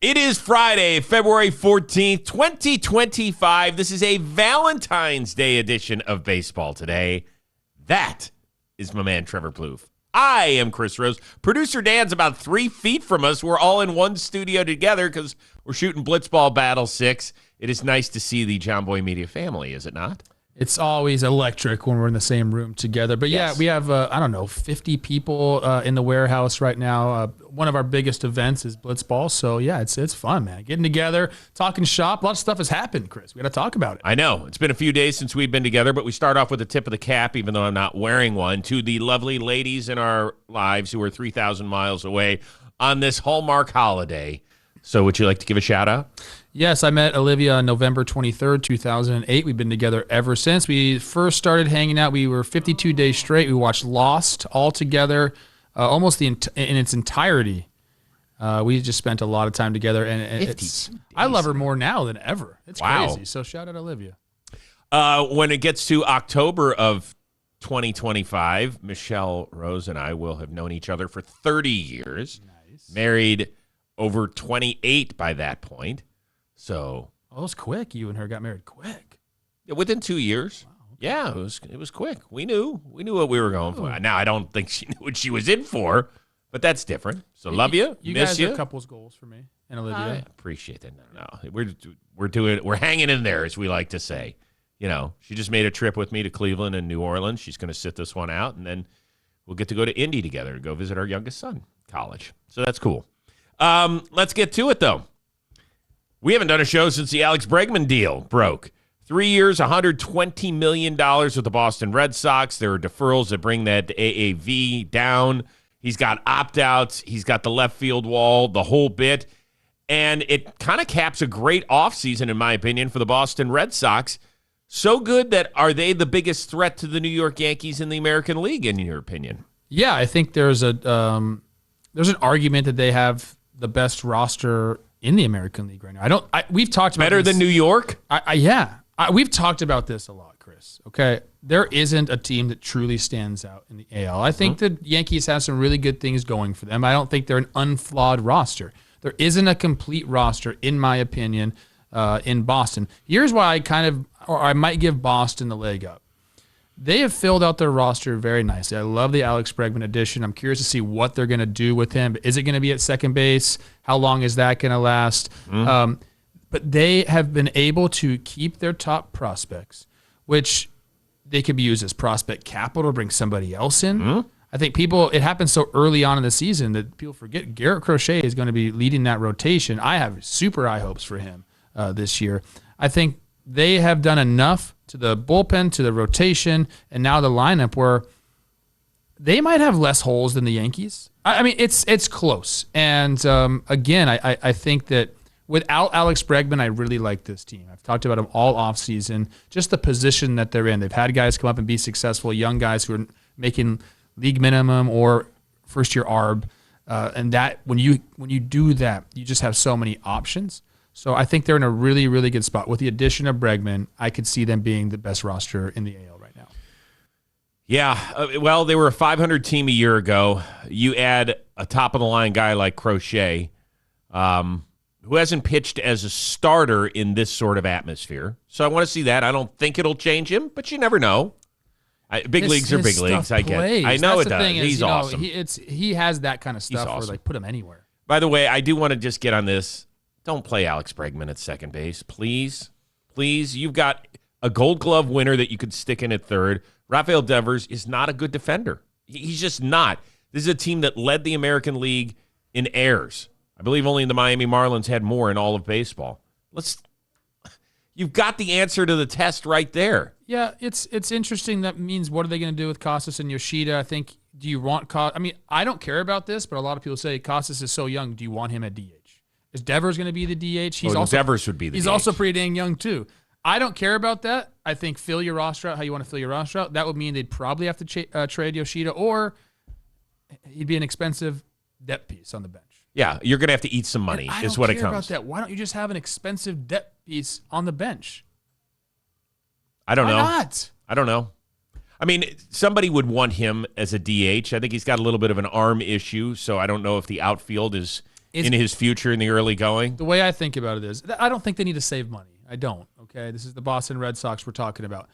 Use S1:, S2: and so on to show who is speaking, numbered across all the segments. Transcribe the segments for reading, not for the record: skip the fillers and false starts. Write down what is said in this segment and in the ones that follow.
S1: It is Friday, February 14th, 2025. This is a Valentine's Day edition of Baseball Today. That is my man, Trevor Plouffe. I am Chris Rose. Producer Dan's about 3 feet from us. We're all in one studio together because we're shooting Blitzball Battle 6. It is nice to see the John Boy Media family, is it not?
S2: It's always electric when we're in the same room together. But
S1: Yes.
S2: yeah, we have, 50 people in the warehouse right now. One of our biggest events is Blitzball. So yeah, it's fun, man. Getting together, talking shop. A lot of stuff has happened, Chris. We got to talk about it.
S1: I know. It's been a few days since we've been together, but we start off with a tip of the cap, even though I'm not wearing one, to the lovely ladies in our lives who are 3,000 miles away on this Hallmark holiday. So would you like to give a shout out?
S2: Yes, I met Olivia on November 23rd, 2008. We've been together ever since. We first started hanging out. We were 52 days straight. We watched Lost all together, almost in its entirety. We just spent a lot of time together, and I love her more now than ever. It's crazy. So shout out Olivia.
S1: When it gets to October of 2025, Michelle, Rose, and I will have known each other for 30 years.
S2: Nice.
S1: Married over 28 by that point. So
S2: it was quick. You and her got married quick.
S1: Yeah, within 2 years. Wow, okay. Yeah, it was quick. We knew what we were going for. Now I don't think she knew what she was in for, but that's different. So love you,
S2: you
S1: miss
S2: guys
S1: you.
S2: are couples goals for me and Olivia.
S1: I appreciate that. No, we're hanging in there, as we like to say. You know, she just made a trip with me to Cleveland and New Orleans. She's going to sit this one out, and then we'll get to go to Indy together to go visit our youngest son, college. So that's cool. Let's get to it though. We haven't done a show since the Alex Bregman deal broke. 3 years, $120 million with the Boston Red Sox. There are deferrals that bring that AAV down. He's got opt-outs. He's got the left field wall, the whole bit. And it kind of caps a great offseason, in my opinion, for the Boston Red Sox. So good that are they the biggest threat to the New York Yankees in the American League, in your opinion? Yeah,
S2: I think there's an argument that they have the best roster in the American League right now. We've talked about
S1: better
S2: this.
S1: Than New York?
S2: We've talked about this a lot, Chris. Okay, there isn't a team that truly stands out in the AL. I think the Yankees have some really good things going for them. I don't think they're an unflawed roster. There isn't a complete roster, in my opinion, in Boston. Here's why I might give Boston the leg up. They have filled out their roster very nicely. I love the Alex Bregman addition. I'm curious to see what they're going to do with him. Is it going to be at second base? How long is that going to last? But they have been able to keep their top prospects, which they could be used as prospect capital to bring somebody else in. I think it happens so early on in the season that people forget Garrett Crochet is going to be leading that rotation. I have super high hopes for him this year. I think they have done enough to the bullpen, to the rotation, and now the lineup where they might have less holes than the Yankees. I mean, it's close. And again, I think that without Alex Bregman, I really like this team. I've talked about them all offseason, just the position that they're in. They've had guys come up and be successful, young guys who are making league minimum or first-year ARB. And that when you do that, you just have so many options. So I think they're in a really, really good spot. With the addition of Bregman, I could see them being the best roster in the AL right now.
S1: Yeah, well, they were a 500 team a year ago. You add a top-of-the-line guy like Crochet, who hasn't pitched as a starter in this sort of atmosphere. So I want to see that. I don't think it'll change him, but you never know. Big leagues are big leagues. I get it. I know it does. He's awesome.
S2: He has that kind of stuff where like put him anywhere.
S1: By the way, I do want to just get on this. Don't play Alex Bregman at second base, please. Please, you've got a Gold Glove winner that you could stick in at third. Rafael Devers is not a good defender. He's just not. This is a team that led the American League in errors. I believe only the Miami Marlins had more in all of baseball. You've got the answer to the test right there.
S2: Yeah, it's interesting. That means what are they going to do with Casas and Yoshida? I think, do you want Casas? I mean, I don't care about this, but a lot of people say Casas is so young. Do you want him at DH? Is Devers going to be the DH?
S1: Devers would be the DH.
S2: He's also pretty dang young, too. I don't care about that. I think fill your roster out how you want to fill your roster out. That would mean they'd probably have to trade Yoshida, or he'd be an expensive depth piece on the bench.
S1: Yeah, you're going to have to eat some money, is what it comes. I don't care about
S2: that. Why don't you just have an expensive depth piece on the bench?
S1: I don't know.
S2: Why not?
S1: I don't know. I mean, somebody would want him as a DH. I think he's got a little bit of an arm issue, so I don't know if the outfield is in his future in the early going?
S2: The way I think about it is, I don't think they need to save money. I don't. Okay, this is the Boston Red Sox we're talking about.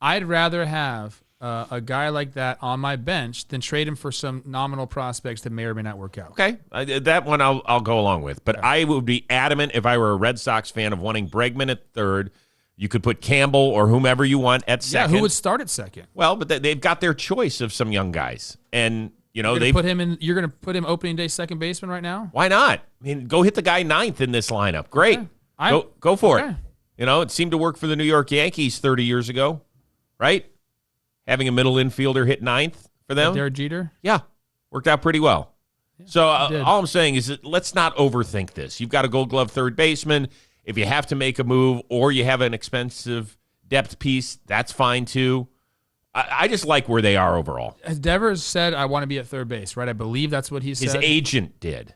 S2: I'd rather have a guy like that on my bench than trade him for some nominal prospects that may or may not work out.
S1: Okay, that one I'll go along with. But I would be adamant if I were a Red Sox fan of wanting Bregman at third. You could put Campbell or whomever you want at second.
S2: Yeah, who would start at second?
S1: Well, but they've got their choice of some young guys, and
S2: you're going to put him opening day second baseman right now.
S1: Why not? I mean, go hit the guy ninth in this lineup. Great, go for it. It seemed to work for the New York Yankees 30 years ago, right? Having a middle infielder hit ninth for them.
S2: Derek Jeter?
S1: Yeah, worked out pretty well. Yeah, so all I'm saying is that let's not overthink this. You've got a Gold Glove third baseman. If you have to make a move or you have an expensive depth piece, that's fine too. I just like where they are overall.
S2: Devers said, I want to be at third base, right? I believe that's what he said.
S1: His agent did.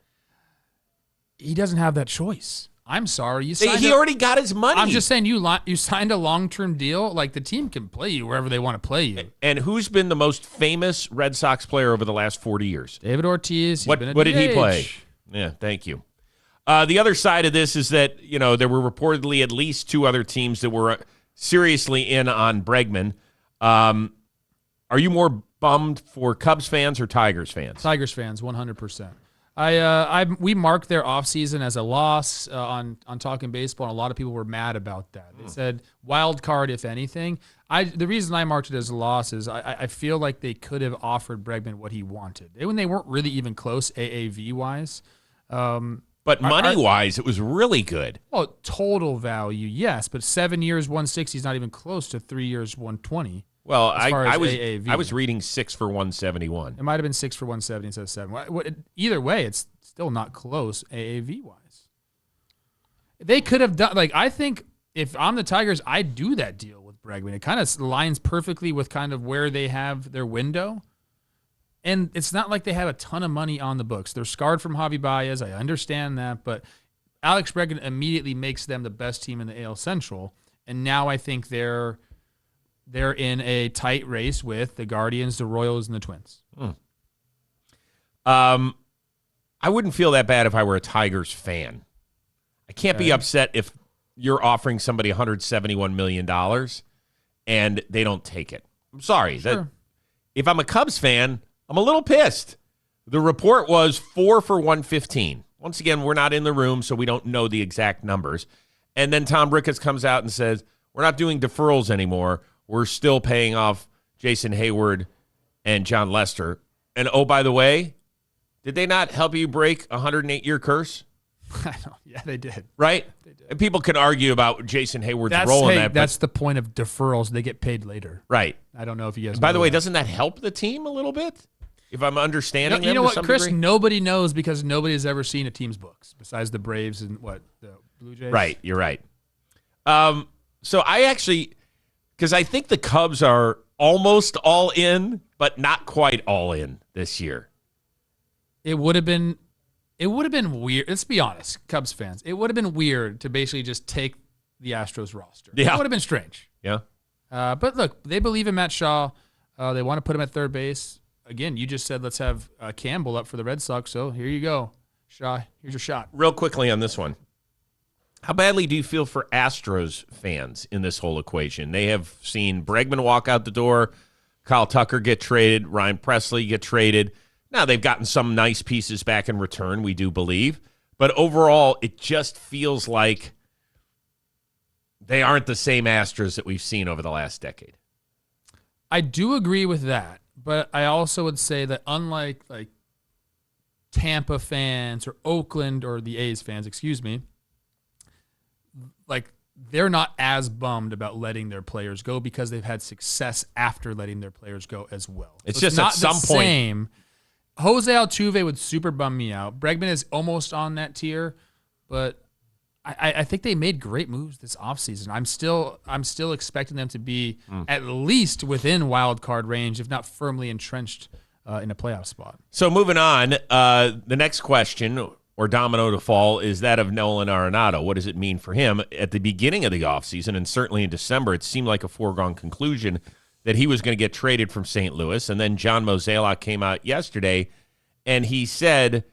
S2: He doesn't have that choice. I'm sorry.
S1: He already got his money.
S2: I'm just saying you signed a long-term deal. Like, the team can play you wherever they want to play you.
S1: And who's been the most famous Red Sox player over the last 40 years?
S2: David Ortiz.
S1: What did he play? Yeah, thank you. The other side of this is that, there were reportedly at least two other teams that were seriously in on Bregman. Are you more bummed for Cubs fans or Tigers fans?
S2: Tigers fans, 100%. We marked their offseason as a loss on Talking Baseball, and a lot of people were mad about that. They said wild card, if anything. The reason I marked it as a loss is I feel like they could have offered Bregman what he wanted. When they weren't really even close AAV-wise.
S1: But money-wise, it was really good.
S2: Well, total value, yes, but 7 years, 160 is not even close to 3 years, 120.
S1: Well, I was reading 6 for 171.
S2: It might have been 6 for 170 instead of 7. Either way, it's still not close AAV-wise. They could have done, I think if I'm the Tigers, I'd do that deal with Bregman. It kind of lines perfectly with kind of where they have their window. And it's not like they have a ton of money on the books. They're scarred from Javi Baez. I understand that. But Alex Bregman immediately makes them the best team in the AL Central. And now I think they're in a tight race with the Guardians, the Royals, and the Twins.
S1: I wouldn't feel that bad if I were a Tigers fan. I can't be upset if you're offering somebody $171 million and they don't take it. I'm sorry.
S2: Sure.
S1: If I'm a Cubs fan, I'm a little pissed. The report was 4 for 115. Once again, we're not in the room, so we don't know the exact numbers. And then Tom Ricketts comes out and says, we're not doing deferrals anymore. We're still paying off Jason Hayward and John Lester. And, oh, by the way, did they not help you break a 108-year curse?
S2: I know. Yeah, they did.
S1: Right?
S2: They did.
S1: And people can argue about Jason Hayward's role in that.
S2: That's the point of deferrals. They get paid later.
S1: Right.
S2: I don't know if you guys
S1: By the way, doesn't that help the team a little bit? If I'm understanding them,
S2: you know what, Chris?
S1: Degree?
S2: Nobody knows because nobody has ever seen a team's books besides the Braves and the Blue Jays.
S1: Right, you're right. So I actually, because I think the Cubs are almost all in, but not quite all in this year.
S2: It would have been weird. Let's be honest, Cubs fans. It would have been weird to basically just take the Astros roster.
S1: Yeah.
S2: It would have been strange.
S1: Yeah.
S2: But look, they believe in Matt Shaw. They want to put him at third base. Again, you just said let's have Campbell up for the Red Sox, so here you go. Shaw, here's your shot.
S1: Real quickly on this one. How badly do you feel for Astros fans in this whole equation? They have seen Bregman walk out the door, Kyle Tucker get traded, Ryan Presley get traded. Now, they've gotten some nice pieces back in return, we do believe. But overall, it just feels like they aren't the same Astros that we've seen over the last decade.
S2: I do agree with that. But I also would say that unlike Tampa fans or Oakland or the A's fans, they're not as bummed about letting their players go because they've had success after letting their players go as well.
S1: It's
S2: so
S1: just
S2: not
S1: at some
S2: the
S1: point.
S2: Same. Jose Altuve would super bum me out. Bregman is almost on that tier, but I think they made great moves this offseason. I'm still expecting them to be at least within wild card range, if not firmly entrenched in a playoff spot.
S1: So moving on, the next question or domino to fall is that of Nolan Arenado. What does it mean for him? At the beginning of the offseason and certainly in December, it seemed like a foregone conclusion that he was going to get traded from St. Louis. And then John Mozeliak came out yesterday and he said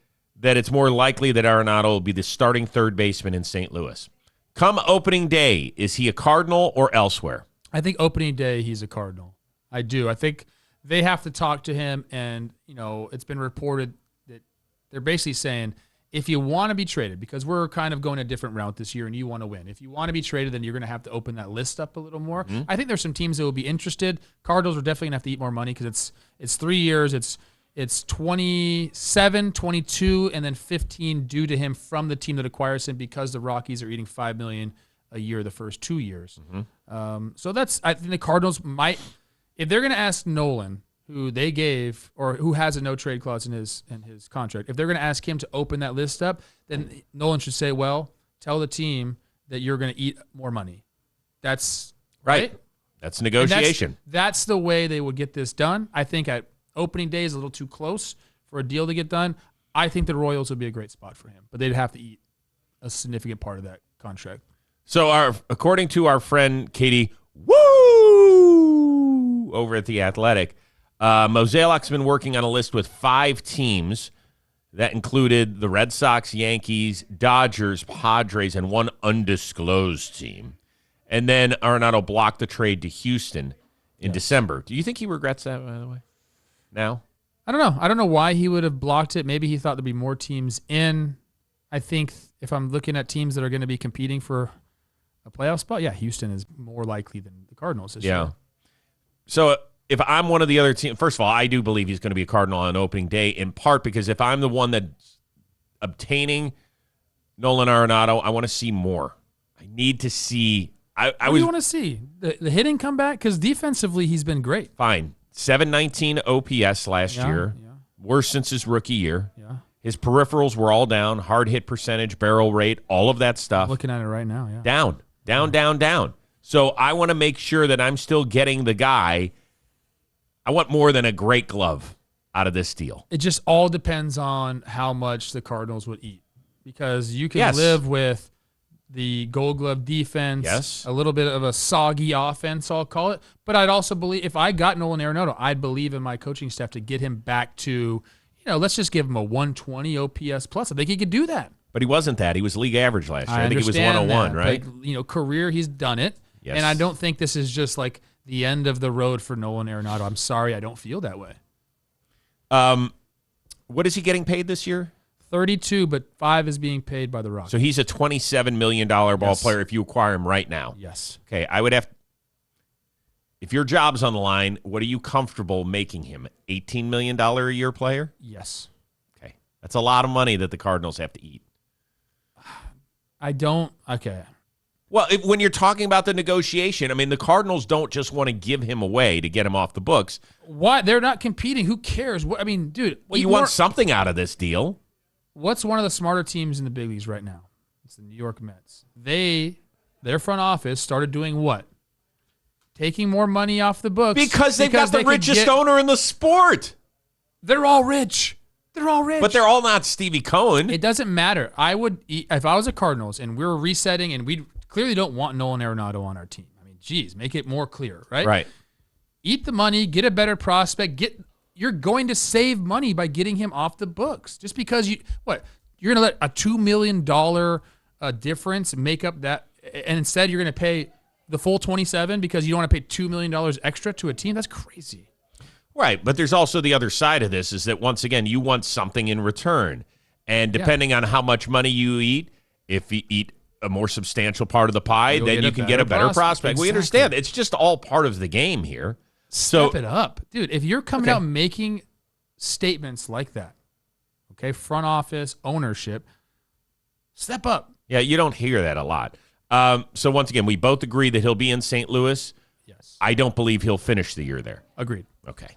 S1: that it's more likely that Arenado will be the starting third baseman in St. Louis. Come opening day, is he a Cardinal or elsewhere?
S2: I think opening day he's a Cardinal. I do. I think they have to talk to him, and it's been reported that they're basically saying, if you want to be traded, because we're kind of going a different route this year and you want to win. If you want to be traded, then you're going to have to open that list up a little more. Mm-hmm. I think there's some teams that will be interested. Cardinals are definitely going to have to eat more money because it's 3 years. It's 27, 22, and then 15 due to him from the team that acquires him because the Rockies are eating $5 million a year the first 2 years. Mm-hmm. So I think the Cardinals might, if they're going to ask Nolan, who they gave or who has a no trade clause in his contract, if they're going to ask him to open that list up, then Nolan should say, well, tell the team that you're going to eat more money. That's right.
S1: That's negotiation.
S2: That's the way they would get this done. I think at opening day is a little too close for a deal to get done. I think the Royals would be a great spot for him, but they'd have to eat a significant part of that contract.
S1: So according to our friend Katie over at The Athletic, Mozeliak's been working on a list with 5 teams that included the Red Sox, Yankees, Dodgers, Padres, and one undisclosed team. And then Arenado blocked the trade to Houston in December. Do you think he regrets that, by the way, now?
S2: I don't know. I don't know why he would have blocked it. Maybe he thought there'd be more teams in. I think if I'm looking at teams that are going to be competing for a playoff spot, Houston is more likely than the Cardinals this year.
S1: So if I'm one of the other teams, first of all, I do believe he's going to be a Cardinal on opening day, in part because if I'm the one that's obtaining Nolan Arenado, I want to see more. I need to see. What do you
S2: want to see? The hitting come back? Because defensively, he's been great.
S1: Fine. 719 OPS last year. Yeah. Worse since his rookie year.
S2: Yeah.
S1: His peripherals were all down. Hard hit percentage, barrel rate, all of that stuff.
S2: I'm looking at it right now, yeah.
S1: Down. So I want to make sure that I'm still getting the guy. I want more than a great glove out of this deal.
S2: It just all depends on how much the Cardinals would eat. Because you can live with the Gold Glove defense, a little bit of a soggy offense, I'll call it. But I'd also believe, if I got Nolan Arenado, I'd believe in my coaching staff to get him back to, let's just give him a 120 OPS plus. I think he could do that.
S1: But he wasn't that. He was league average last year. I think he was 101,
S2: that,
S1: right?
S2: But, career, he's done it.
S1: Yes.
S2: And I don't think this is just like the end of the road for Nolan Arenado. I'm sorry, I don't feel that way.
S1: What is he getting paid this year?
S2: 32, but 5 is being paid by the Rockies.
S1: So he's a $27 million ball player if you acquire him right now.
S2: Yes.
S1: Okay, I would have. If your job's on the line, what are you comfortable making him? $18 million a year player?
S2: Yes.
S1: Okay, that's a lot of money that the Cardinals have to eat.
S2: Okay.
S1: Well, when you're talking about the negotiation, I mean, the Cardinals don't just want to give him away to get him off the books.
S2: Why? They're not competing. Who cares? I mean, dude.
S1: Well, you want something out of this deal.
S2: What's one of the smarter teams in the big leagues right now? It's the New York Mets. Their front office started doing what? Taking more money off the books.
S1: Because they've got the richest owner in the sport.
S2: They're all rich.
S1: But they're all not Stevie Cohen.
S2: It doesn't matter. If I was a Cardinals and we were resetting and we clearly don't want Nolan Arenado on our team. I mean, geez, make it more clear, right?
S1: Right.
S2: Eat the money, get a better prospect, you're going to save money by getting him off the books. Just because you're going to let a $2 million difference make up that, and instead you're going to pay the full 27 because you don't want to pay $2 million extra to a team? That's crazy.
S1: Right, but there's also the other side of this is that, once again, you want something in return. And depending on how much money you eat, if you eat a more substantial part of the pie, then you can get a better prospect.
S2: Exactly.
S1: We understand. It's just all part of the game here.
S2: Step it up. Dude, if you're coming out making statements like that, okay, front office, ownership, step up.
S1: Yeah, you don't hear that a lot. So once again, we both agree that he'll be in St. Louis.
S2: Yes.
S1: I don't believe he'll finish the year there.
S2: Agreed.
S1: Okay.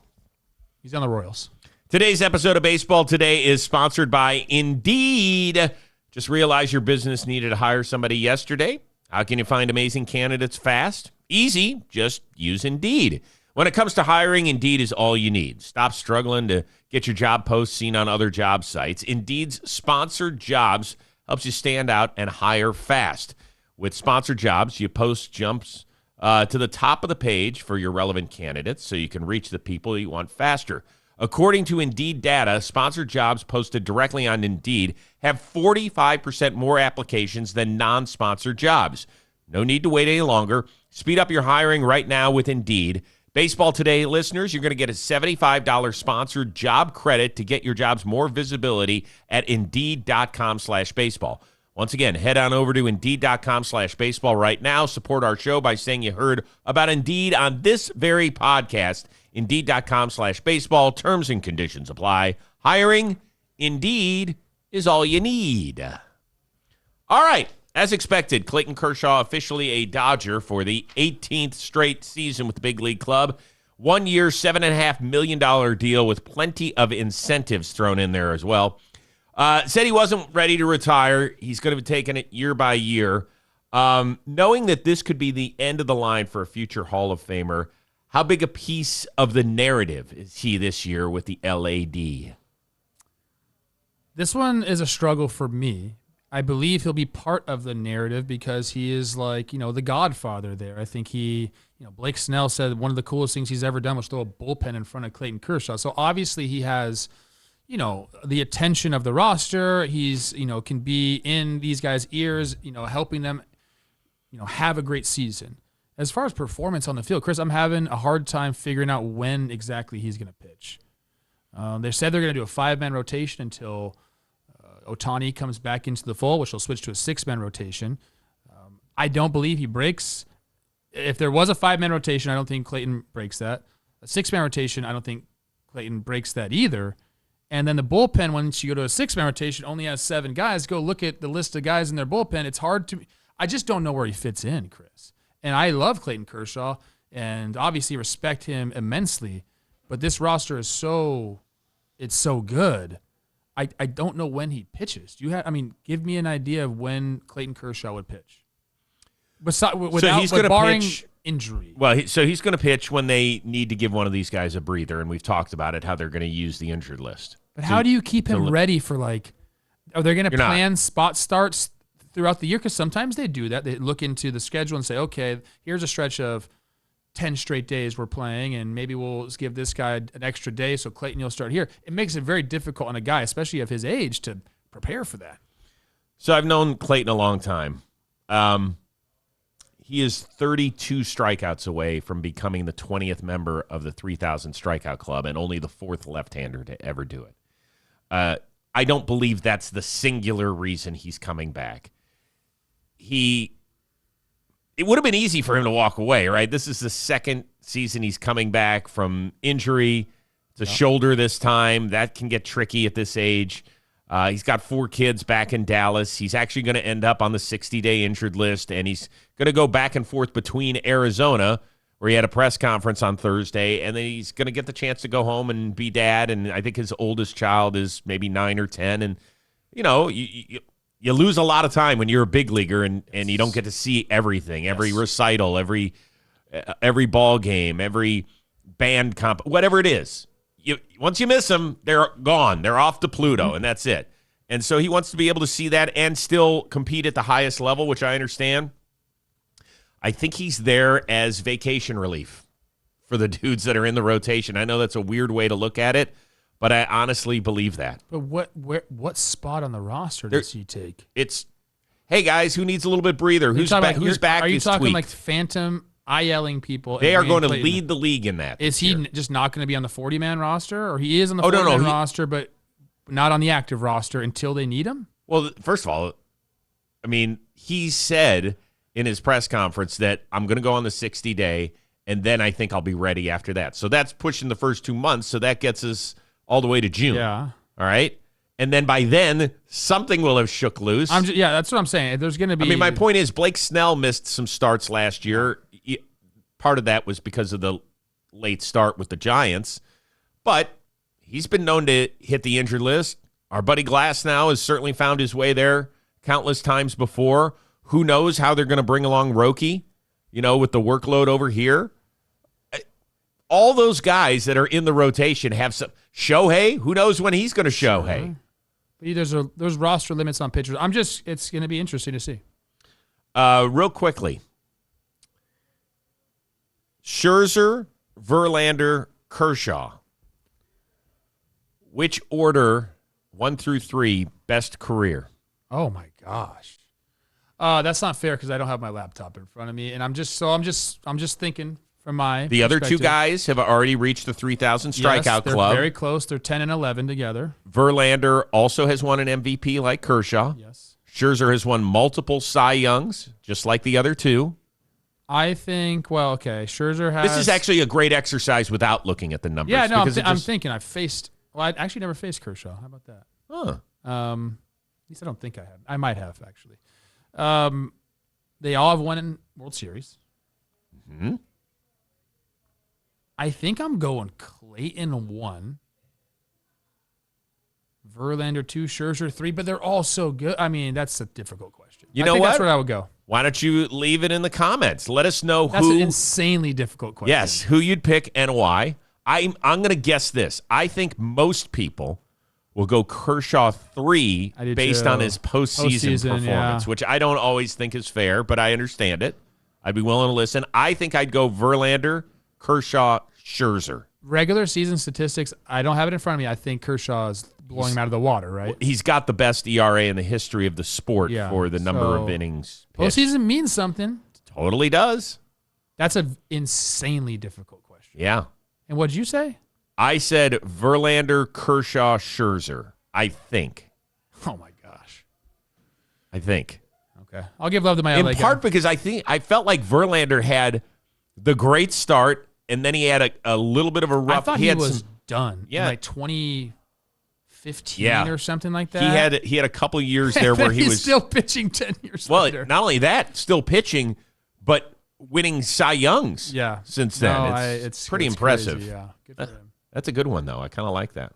S2: He's on the Royals.
S1: Today's episode of Baseball Today is sponsored by Indeed. Just realized your business needed to hire somebody yesterday. How can you find amazing candidates fast? Easy. Just use Indeed. When it comes to hiring, Indeed is all you need. Stop struggling to get your job posts seen on other job sites. Indeed's sponsored jobs helps you stand out and hire fast. With sponsored jobs, you post jumps to the top of the page for your relevant candidates so you can reach the people you want faster. According to Indeed data, sponsored jobs posted directly on Indeed have 45% more applications than non-sponsored jobs. No need to wait any longer. Speed up your hiring right now with Indeed. Baseball Today listeners, you're going to get a $75 sponsored job credit to get your jobs more visibility at Indeed.com/baseball. Once again, head on over to Indeed.com/baseball right now. Support our show by saying you heard about Indeed on this very podcast. Indeed.com/baseball. Terms and conditions apply. Hiring, Indeed, is all you need. All right. As expected, Clayton Kershaw officially a Dodger for the 18th straight season with the big league club. 1 year, $7.5 million deal with plenty of incentives thrown in there as well. Said he wasn't ready to retire. He's going to be taking it year by year. Knowing that this could be the end of the line for a future Hall of Famer, how big a piece of the narrative is he this year with the LAD?
S2: This one is a struggle for me. I believe he'll be part of the narrative because he is like, the godfather there. I think Blake Snell said one of the coolest things he's ever done was throw a bullpen in front of Clayton Kershaw. So obviously he has, the attention of the roster. He's, can be in these guys' ears, helping them, have a great season. As far as performance on the field, Chris, I'm having a hard time figuring out when exactly he's going to pitch. They said they're going to do a 5-man rotation until Ohtani comes back into the fold, which will switch to a 6-man rotation. I don't believe he breaks. If there was a 5-man rotation, I don't think Clayton breaks that. A 6-man rotation, I don't think Clayton breaks that either. And then the bullpen, once you go to a 6-man rotation, only has 7 guys. Go look at the list of guys in their bullpen. It's hard to – I just don't know where he fits in, Chris. And I love Clayton Kershaw and obviously respect him immensely. But this roster is so good. I don't know when he pitches. Do you have? Give me an idea of when Clayton Kershaw would pitch. Barring injury.
S1: Well, so he's going to pitch when they need to give one of these guys a breather, and we've talked about it, how they're going to use the injured list.
S2: But how do you keep him ready for are they going to plan spot starts throughout the year? Because sometimes they do that. They look into the schedule and say, okay, here's a stretch of 10 straight days we're playing, and maybe we'll give this guy an extra day so Clayton, you'll start here. It makes it very difficult on a guy, especially of his age, to prepare for that.
S1: So I've known Clayton a long time. He is 32 strikeouts away from becoming the 20th member of the 3,000 strikeout club and only the 4th left-hander to ever do it. I don't believe that's the singular reason he's coming back. It would have been easy for him to walk away, right? This is the second season he's coming back from injury. It's a shoulder this time. That can get tricky at this age. He's got 4 kids back in Dallas. He's actually going to end up on the 60-day injured list, and he's going to go back and forth between Arizona, where he had a press conference on Thursday, and then he's going to get the chance to go home and be dad, and I think his oldest child is maybe 9 or 10, and, you lose a lot of time when you're a big leaguer and you don't get to see everything, every recital, every ball game, every band comp, whatever it is. Once you miss them, they're gone. They're off to Pluto, and that's it. And so he wants to be able to see that and still compete at the highest level, which I understand. I think he's there as vacation relief for the dudes that are in the rotation. I know that's a weird way to look at it, but I honestly believe that.
S2: But what spot on the roster does he take?
S1: It's, hey guys, who needs a little bit breather? Who's back?
S2: Are you talking
S1: tweaked?
S2: like phantom eye-yelling people?
S1: They are going to lead the league in that.
S2: Is he just not going to be on the 40-man roster, or he is on the 40-man roster, but not on the active roster until they need him?
S1: Well, first of all, he said in his press conference that I'm going to go on the 60-day, and then I think I'll be ready after that. So that's pushing the first 2 months, so that gets us all the way to June.
S2: Yeah.
S1: All right? And then by then, something will have shook loose.
S2: That's what I'm saying. There's going to be...
S1: my point is Blake Snell missed some starts last year. Part of that was because of the late start with the Giants. But he's been known to hit the injured list. Our buddy Glass now has certainly found his way there countless times before. Who knows how they're going to bring along Roki, with the workload over here. All those guys that are in the rotation have some. Shohei, who knows when he's going to Shohei?
S2: But there's roster limits on pitchers. It's going to be interesting to see.
S1: Real quickly, Scherzer, Verlander, Kershaw. Which order, 1 through 3, best career?
S2: Oh my gosh. That's not fair because I don't have my laptop in front of me, and I'm just thinking from my
S1: The other two
S2: perspective.
S1: guys have already reached the 3,000 strikeout
S2: Yes, they're
S1: club.
S2: very close. They're 10 and 11 together.
S1: Verlander also has won an MVP like Kershaw.
S2: Yes.
S1: Scherzer has won multiple Cy Youngs, just like the other two.
S2: I think, well, okay, Scherzer has...
S1: This is actually a great exercise without looking at the numbers.
S2: Yeah, no,
S1: because
S2: I'm thinking I faced... Well, I actually never faced Kershaw. How about that?
S1: Huh.
S2: At least I don't think I have. I might have, actually. They all have won in World Series.
S1: Mm-hmm.
S2: I think I'm going Clayton 1. Verlander 2, Scherzer 3, but they're all so good. I mean, that's a difficult question.
S1: You know
S2: I think
S1: what?
S2: That's where I would go.
S1: Why don't you leave it in the comments? Let us know
S2: That's
S1: who.
S2: an insanely difficult question.
S1: Yes, who you'd pick and why. I'm going to guess this. I think most people will go Kershaw 3 based on his postseason performance, which I don't always think is fair, but I understand it. I'd be willing to listen. I think I'd go Verlander, Kershaw, Scherzer.
S2: Regular season statistics, I don't have it in front of me. I think Kershaw is blowing him out of the water, right?
S1: He's got the best ERA in the history of the sport for the number of innings pitched.
S2: Postseason means something.
S1: Totally does.
S2: That's an insanely difficult question.
S1: Yeah.
S2: And what did you say?
S1: I said Verlander, Kershaw, Scherzer. I think.
S2: Oh, my gosh.
S1: I think.
S2: Okay. I'll give love to my
S1: In
S2: LA
S1: part
S2: guy.
S1: because I felt like Verlander had the great start, and then he had a little bit of a rough.
S2: I thought he was done.
S1: Yeah.
S2: In like 2015 or something like that.
S1: He had a couple years there where he
S2: he's
S1: was
S2: still pitching 10 years later.
S1: not only that, still pitching, but winning Cy Youngs.
S2: Yeah.
S1: Since then,
S2: No,
S1: it's pretty impressive.
S2: Crazy, yeah. Good for him.
S1: That's a good one, though. I kind of like that.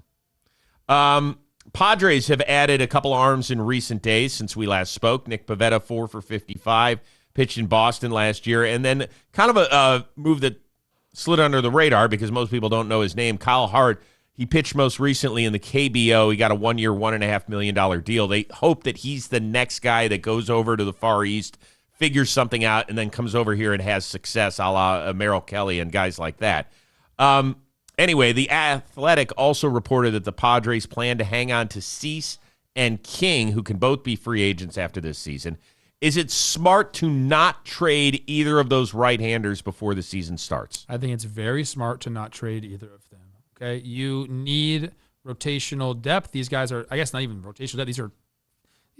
S1: Padres have added a couple arms in recent days since we last spoke. Nick Pivetta, 4 for 55, pitched in Boston last year. And then kind of a move that slid under the radar because most people don't know his name, Kyle Hart. He pitched most recently in the KBO. He got a 1-year, $1.5 million deal. They hope that he's the next guy that goes over to the Far East, figures something out, and then comes over here and has success a la Merrill Kelly and guys like that. Anyway, The Athletic also reported that the Padres plan to hang on to Cease and King, who can both be free agents after this season. Is it smart to not trade either of those right-handers before the season starts?
S2: I think it's very smart to not trade either of them. Okay, you need rotational depth. These guys are, I guess, not even rotational depth. These are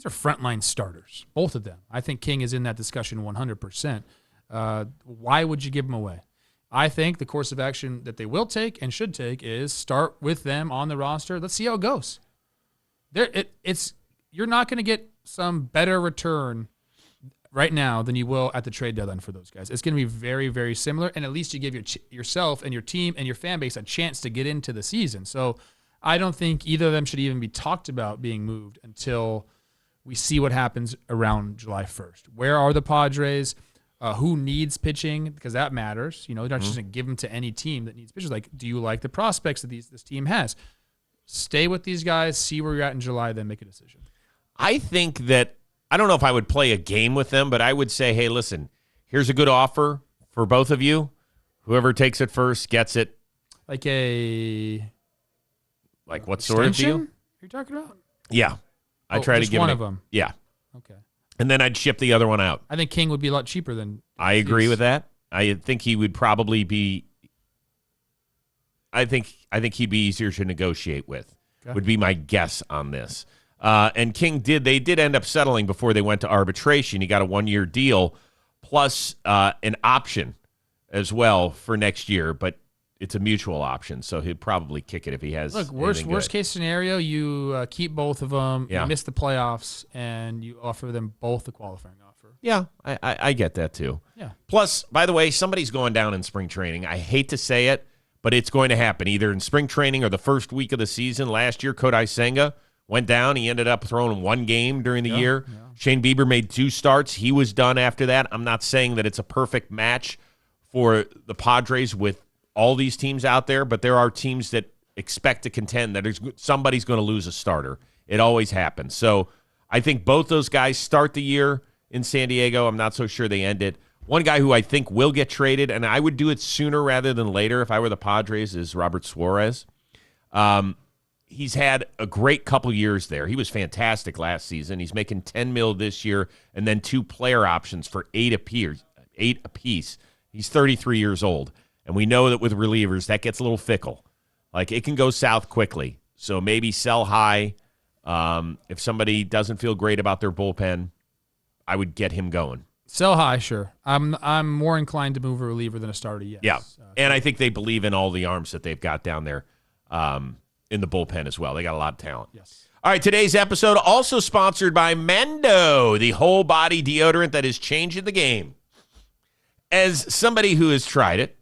S2: frontline starters, both of them. I think King is in that discussion 100%. Why would you give them away? I think the course of action that they will take and should take is start with them on the roster. Let's see how it goes. You're not going to get some better return right now than you will at the trade deadline for those guys. It's going to be very, very similar, and at least you give yourself and your team and your fan base a chance to get into the season. So I don't think either of them should even be talked about being moved until we see what happens around July 1st. Where are the Padres? Who needs pitching? Because that matters. You know, they're not just going to give them to any team that needs pitchers. Like, do you like the prospects that this team has? Stay with these guys, see where you're at in July, then make a decision.
S1: I think that, I don't know if I would play a game with them, but I would say, hey, listen, here's a good offer for both of you. Whoever takes it first gets it.
S2: Like
S1: what sort of deal?
S2: You're talking about?
S1: Yeah. I try to
S2: just
S1: give
S2: one
S1: it
S2: of them.
S1: Yeah.
S2: Okay.
S1: And then I'd ship the other one out.
S2: I think King would be a lot cheaper than.
S1: I agree with that. I think he would probably be. I think he'd be easier to negotiate with. Okay. Would be my guess on this. And King they did end up settling before they went to arbitration. He got a 1-year deal plus an option as well for next year, but it's a mutual option, so he'd probably kick it if he has.
S2: Look, worst case scenario, you keep both of them, you miss the playoffs, and you offer them both the qualifying offer.
S1: Yeah, I get that too.
S2: Yeah.
S1: Plus, by the way, somebody's going down in spring training. I hate to say it, but it's going to happen either in spring training or the first week of the season. Last year, Kodai Senga went down. He ended up throwing one game during the year. Yeah. Shane Bieber made 2 starts. He was done after that. I'm not saying that it's a perfect match for the Padres with all these teams out there, but there are teams that expect to contend that somebody's going to lose a starter. It always happens. So I think both those guys start the year in San Diego. I'm not so sure they end it. One guy who I think will get traded, and I would do it sooner rather than later if I were the Padres, is Robert Suarez. he's had a great couple years there. He was fantastic last season. He's making $10 million this year, and then 2 player options for 8 apiece. He's 33 years old, and we know that with relievers, that gets a little fickle. Like, it can go south quickly. So maybe sell high. If somebody doesn't feel great about their bullpen, I would get him going.
S2: Sell high, sure. I'm more inclined to move a reliever than a starter, yes.
S1: Yeah, and I think they believe in all the arms that they've got down there in the bullpen as well. They got a lot of talent.
S2: Yes.
S1: All right, today's episode also sponsored by Mando, the whole body deodorant that is changing the game. As somebody who has tried it,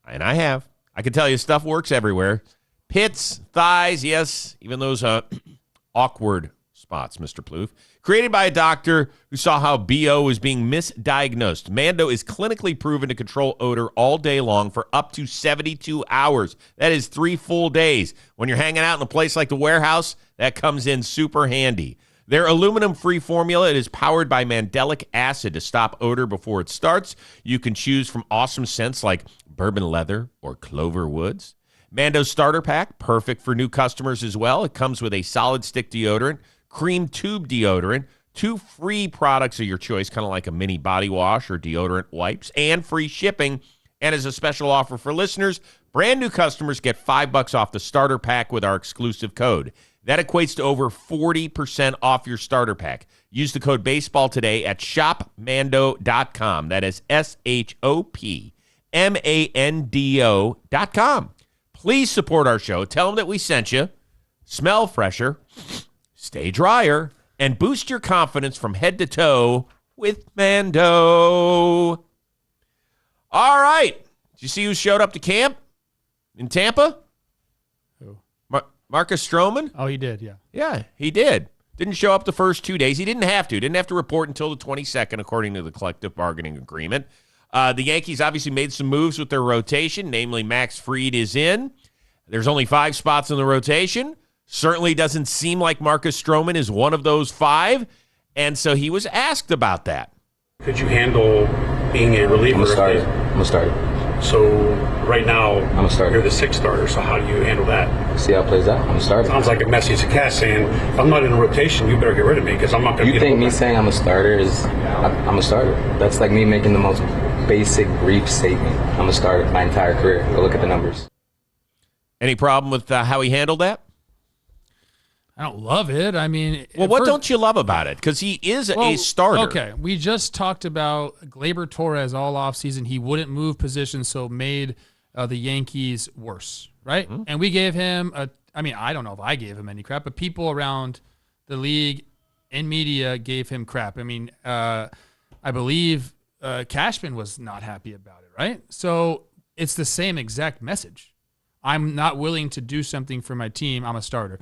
S1: and I have, I can tell you stuff works everywhere. Pits, thighs, yes, even those awkward spots, Mr. Plouffe. Created by a doctor who saw how BO was being misdiagnosed. Mando is clinically proven to control odor all day long for up to 72 hours. That is 3 full days. When you're hanging out in a place like the warehouse, that comes in super handy. Their aluminum-free formula, it is powered by mandelic acid to stop odor before it starts. You can choose from awesome scents like bourbon leather or clover woods. Mando's starter pack, perfect for new customers as well. It comes with a solid stick deodorant, cream tube deodorant, 2 free products of your choice, kind of like a mini body wash or deodorant wipes, and free shipping. And as a special offer for listeners, brand new customers get $5 off the starter pack with our exclusive code. That equates to over 40% off your starter pack. Use the code BASEBALL today at shopmando.com. That is shopmando.com. Please support our show. Tell them that we sent you. Smell fresher, stay drier, and boost your confidence from head to toe with Mando. All right. Did you see who showed up to camp in Tampa?
S2: Who?
S1: Marcus Stroman?
S2: Oh, he did, yeah.
S1: Yeah, he did. Didn't show up the first 2 days. He didn't have to. Didn't have to report until the 22nd, according to the collective bargaining agreement. The Yankees obviously made some moves with their rotation, namely Max Fried is in. There's only 5 spots in the rotation. Certainly doesn't seem like Marcus Stroman is one of those 5, and so he was asked about that.
S3: Could you handle being a reliever?
S4: I'm a starter.
S3: So right now,
S4: I'm a starter.
S3: You're the 6th starter, so how do you handle that?
S4: See how it plays out. I'm a starter.
S3: Sounds like a message to Cass saying, if I'm not in a rotation, you better get rid of me because I'm not going to
S4: You think me saying I'm a starter is, I'm a starter. That's like me making the most basic, brief statement. I'm a starter my entire career. Go look at the numbers.
S1: Any problem with how he handled that?
S2: I don't love it. I mean,
S1: well, what don't you love about it? Because he is a starter.
S2: Okay, we just talked about Gleyber Torres all offseason. He wouldn't move positions, so made the Yankees worse, right? Mm-hmm. And we gave him I don't know if I gave him any crap, but people around the league and media gave him crap. I mean, I believe Cashman was not happy about it, right? So it's the same exact message. I'm not willing to do something for my team. I'm a starter.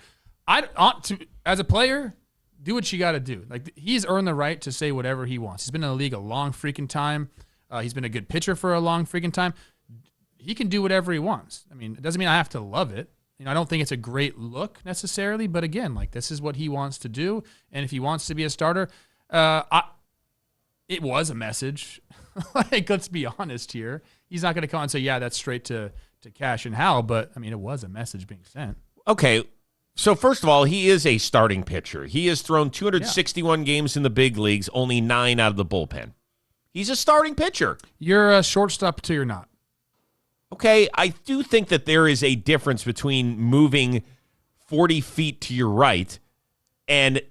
S2: As a player, do what you got to do. Like, he's earned the right to say whatever he wants. He's been in the league a long freaking time. He's been a good pitcher for a long freaking time. He can do whatever he wants. I mean, it doesn't mean I have to love it. You know, I don't think it's a great look necessarily, but again, like, this is what he wants to do. And if he wants to be a starter, it was a message. Like, let's be honest here. He's not going to come and say, yeah, that's straight to Cash and Hal, but I mean, it was a message being sent.
S1: Okay. So first of all, he is a starting pitcher. He has thrown 261 games in the big leagues, only 9 out of the bullpen. He's a starting pitcher.
S2: You're a shortstop until you're not.
S1: Okay, I do think that there is a difference between moving 40 feet to your right and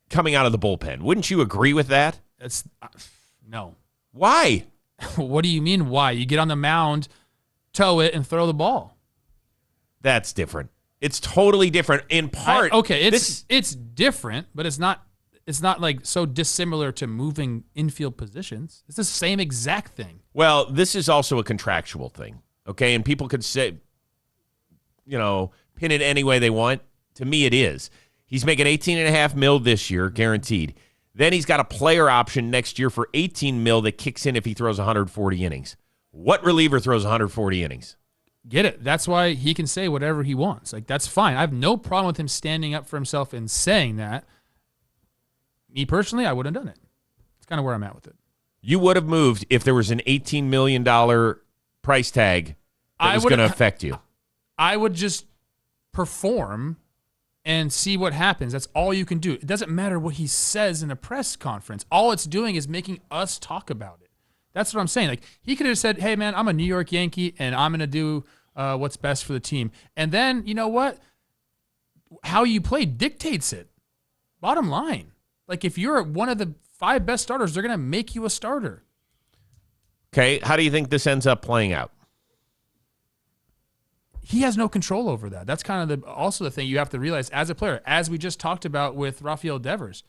S1: coming out of the bullpen. Wouldn't you agree with that?
S2: No.
S1: Why?
S2: What do you mean why? You get on the mound, toe it, and throw the ball.
S1: That's different. It's totally different. In part,
S2: it's different, but it's not like so dissimilar to moving infield positions. It's the same exact thing.
S1: Well, this is also a contractual thing, okay? And people could say, pin it any way they want. To me, it is. He's making $18.5 million this year, guaranteed. Then he's got a player option next year for $18 million that kicks in if he throws 140 innings. What reliever throws 140 innings?
S2: Get it. That's why he can say whatever he wants. Like, that's fine. I have no problem with him standing up for himself and saying that. Me personally, I would have done it. It's kind of where I'm at with it.
S1: You would have moved if there was an $18 million price tag that was going to affect you.
S2: I would just perform and see what happens. That's all you can do. It doesn't matter what he says in a press conference. All it's doing is making us talk about it. That's what I'm saying. Like, he could have said, hey, man, I'm a New York Yankee, and I'm going to do what's best for the team. And then, you know what? How you play dictates it. Bottom line. Like, if you're one of the 5 best starters, they're going to make you a starter.
S1: Okay, how do you think this ends up playing out?
S2: He has no control over that. That's kind of also the thing you have to realize as a player, as we just talked about with Rafael Devers.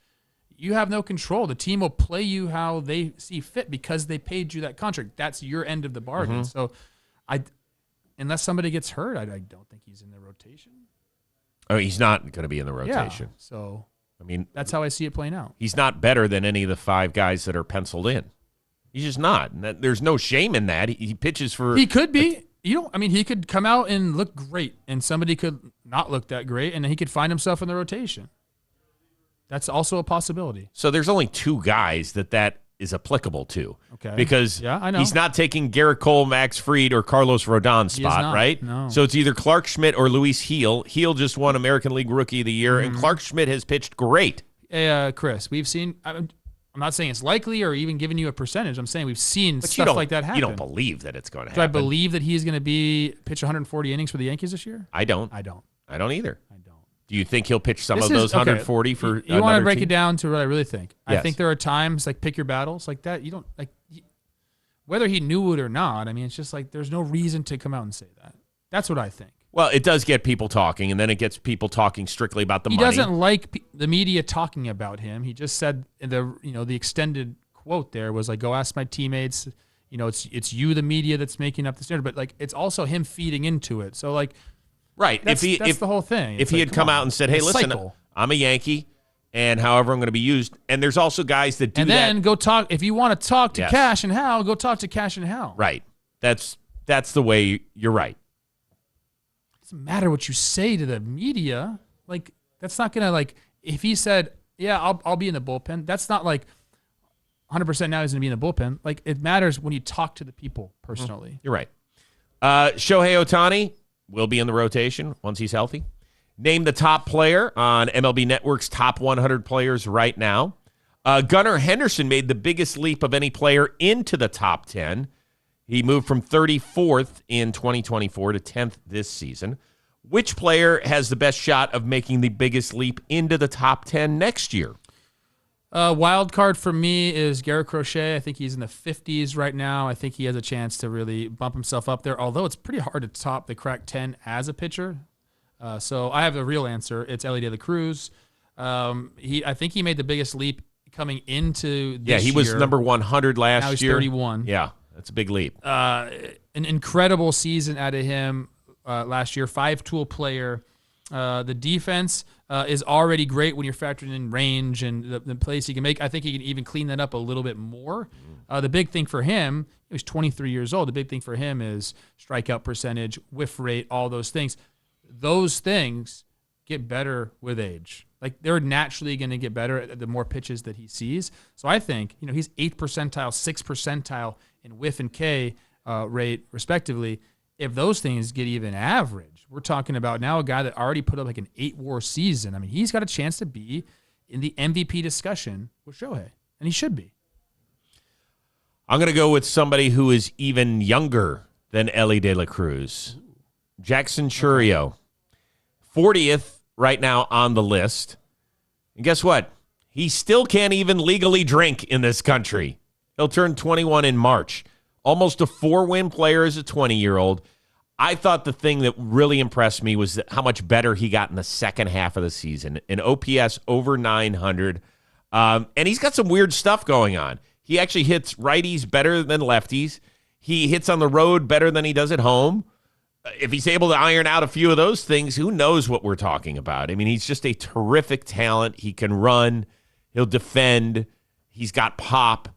S2: You have no control. The team will play you how they see fit because they paid you that contract. That's your end of the bargain. So, unless somebody gets hurt, I don't think he's in the rotation.
S1: Oh, he's not going to be in the rotation.
S2: Yeah, so,
S1: I mean,
S2: that's how I see it playing out.
S1: He's not better than any of the 5 guys that are penciled in. He's just not. And there's no shame in that. He pitches for.
S2: He could be. He could come out and look great, and somebody could not look that great, and then he could find himself in the rotation. That's also a possibility.
S1: So there's only 2 guys that is applicable to.
S2: Okay.
S1: Because
S2: I know.
S1: he's not taking Garrett Cole, Max Fried, or Carlos Rodon's spot, right?
S2: No.
S1: So it's either Clark Schmidt or Luis Heel. Heel just won American League Rookie of the Year, and Clark Schmidt has pitched great.
S2: Hey, Chris, we've seen. I'm not saying it's likely or even giving you a percentage. I'm saying we've seen stuff like that happen.
S1: You don't believe that it's going to
S2: happen.
S1: happen.
S2: Do I believe that he's going to pitch 140 innings for the Yankees this year?
S1: I don't.
S2: I don't.
S1: I don't either.
S2: I don't.
S1: Do you think he'll pitch some of those 140 for
S2: You want to break
S1: team?
S2: it down to what I really think.
S1: Yes.
S2: I think there are times, like, pick your battles like that. You don't, like, whether he knew it or not, I mean, it's just like there's no reason to come out and say that. That's what I think.
S1: Well, it does get people talking, and then it gets people talking strictly about the money.
S2: He doesn't like the media talking about him. He just said the extended quote there was like, "Go ask my teammates." It's you, the media, that's making up the standard. But like, it's also him feeding into it. So like,
S1: right?
S2: That's the whole thing.
S1: If he had come out and said, "Hey, listen, I'm a Yankee, and however I'm going to be used," and there's also guys that do that.
S2: And then go talk. If you want to talk to Cash and Hal, go talk to Cash and Hal.
S1: Right. That's the way. You're right.
S2: Doesn't matter what you say to the media. Like, that's not gonna, like, if he said, "Yeah, I'll be in the bullpen," that's not like 100% now he's gonna be in the bullpen. Like, it matters when you talk to the people personally.
S1: You're right. Shohei Ohtani will be in the rotation once he's healthy. Named the top player on MLB Network's top 100 players right now. Gunnar Henderson made the biggest leap of any player into the top 10. He moved from 34th in 2024 to 10th this season. Which player has the best shot of making the biggest leap into the top 10 next year?
S2: Wild card for me is Garrett Crochet. I think he's in the 50s right now. I think he has a chance to really bump himself up there, although it's pretty hard to top the crack 10 as a pitcher. So I have the real answer. It's Elly De La Cruz. I think he made the biggest leap coming into this year.
S1: Yeah, he was number 100 last year.
S2: Now he's 31.
S1: Yeah, that's a big leap.
S2: An incredible season out of him last year. 5-tool player. The defense is already great when you're factoring in range and the plays he can make. I think he can even clean that up a little bit more. The big thing for him, he was 23 years old. The big thing for him is strikeout percentage, whiff rate, all those things. Those things get better with age. Like, they're naturally going to get better the more pitches that he sees. So I think, he's 8th percentile, 6th percentile in whiff and K rate, respectively. If those things get even average, we're talking about now a guy that already put up like an 8-WAR season. I mean, he's got a chance to be in the MVP discussion with Shohei, and he should be.
S1: I'm going to go with somebody who is even younger than Elly De La Cruz. Jackson Chourio. 40th right now on the list. And guess what? He still can't even legally drink in this country. He'll turn 21 in March. Almost a 4-win player as a 20-year-old. I thought the thing that really impressed me was how much better he got in the second half of the season. An OPS over 900. And he's got some weird stuff going on. He actually hits righties better than lefties. He hits on the road better than he does at home. If he's able to iron out a few of those things, who knows what we're talking about? I mean, he's just a terrific talent. He can run. He'll defend. He's got pop.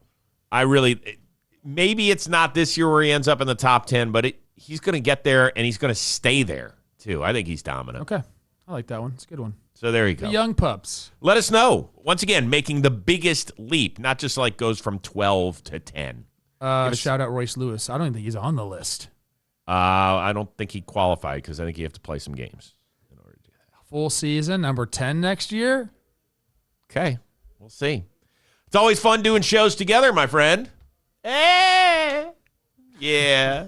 S1: Maybe it's not this year where he ends up in the top 10, but he's going to get there, and he's going to stay there, too. I think he's dominant.
S2: Okay. I like that one. It's a good one.
S1: So there you go.
S2: The young pups.
S1: Let us know. Once again, making the biggest leap, not just like goes from 12 to 10.
S2: Shout out Royce Lewis. I don't even think he's on the list.
S1: I don't think he qualified because I think you have to play some games in order to do that.
S2: full season, number 10 next year.
S1: Okay, we'll see. It's always fun doing shows together, my friend. Yeah.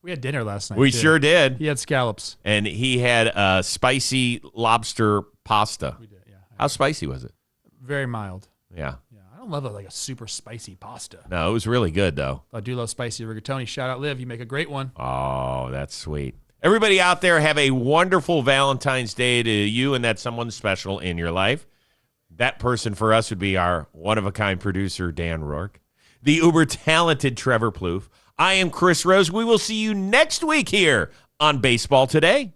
S2: We had dinner last night.
S1: We
S2: too.
S1: sure did.
S2: He had scallops.
S1: And he had spicy lobster pasta.
S2: We did, yeah.
S1: How spicy was it?
S2: Very mild.
S1: Yeah.
S2: Yeah, I don't love like a super spicy pasta.
S1: No, it was really good, though.
S2: I do love spicy rigatoni. Shout out, Liv. You make a great one.
S1: Oh, that's sweet. Everybody out there, have a wonderful Valentine's Day to you and that someone special in your life. That person for us would be our one-of-a-kind producer, Dan Rourke. The uber-talented Trevor Plouffe. I am Chris Rose. We will see you next week here on Baseball Today.